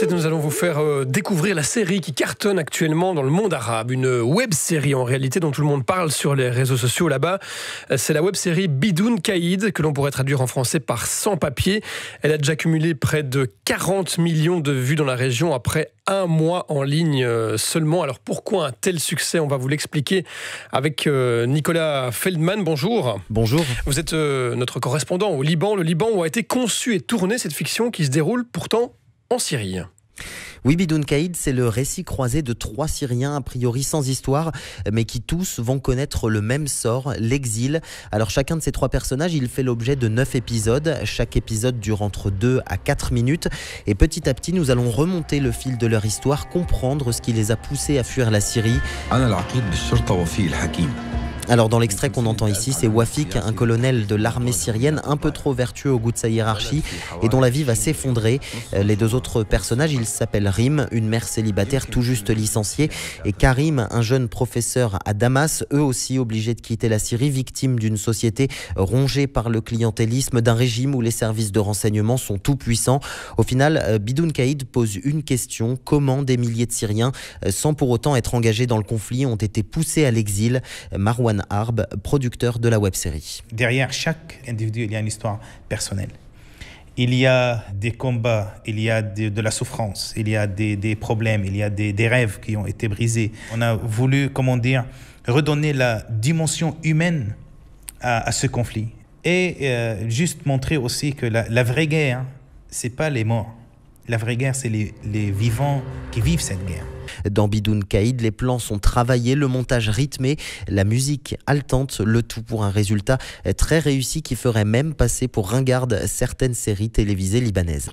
Nous allons vous faire découvrir la série qui cartonne actuellement dans le monde arabe. Une web-série en réalité dont tout le monde parle sur les réseaux sociaux là-bas. C'est la web-série Bidoun Caïd, que l'on pourrait traduire en français par Sans papier. Elle a déjà cumulé près de 40 millions de vues dans la région après un mois en ligne seulement. Alors pourquoi un tel succès? On va vous l'expliquer avec Nicolas Feldman. Bonjour. Bonjour. Vous êtes notre correspondant au Liban. Le Liban où a été conçue et tournée cette fiction qui se déroule pourtant en Syrie. Oui, Bidoun Caïd, c'est le récit croisé de 3 Syriens a priori sans histoire, mais qui tous vont connaître le même sort, l'exil. Alors chacun de ces 3 personnages, il fait l'objet de 9 épisodes. Chaque épisode dure entre 2 à 4 minutes. Et petit à petit, nous allons remonter le fil de leur histoire, comprendre ce qui les a poussés à fuir la Syrie. Alors dans l'extrait qu'on entend ici, c'est Wafik, un colonel de l'armée syrienne un peu trop vertueux au goût de sa hiérarchie et dont la vie va s'effondrer. Les 2 autres personnages, ils s'appellent Rim, une mère célibataire tout juste licenciée, et Karim, un jeune professeur à Damas, eux aussi obligés de quitter la Syrie, victimes d'une société rongée par le clientélisme, d'un régime où les services de renseignement sont tout puissants. Au final, Bidoun Caïd pose une question: comment des milliers de Syriens, sans pour autant être engagés dans le conflit, ont été poussés à l'exil? Marwan Arb, producteur de la web-série. Derrière chaque individu, il y a une histoire personnelle. Il y a des combats, il y a de la souffrance, il y a des problèmes, il y a des rêves qui ont été brisés. On a voulu, redonner la dimension humaine à ce conflit. Et juste montrer aussi que la vraie guerre, c'est pas les morts. La vraie guerre, c'est les vivants qui vivent cette guerre. Dans Bidoun Caïd, les plans sont travaillés, le montage rythmé, la musique haletante, le tout pour un résultat très réussi qui ferait même passer pour ringarde certaines séries télévisées libanaises.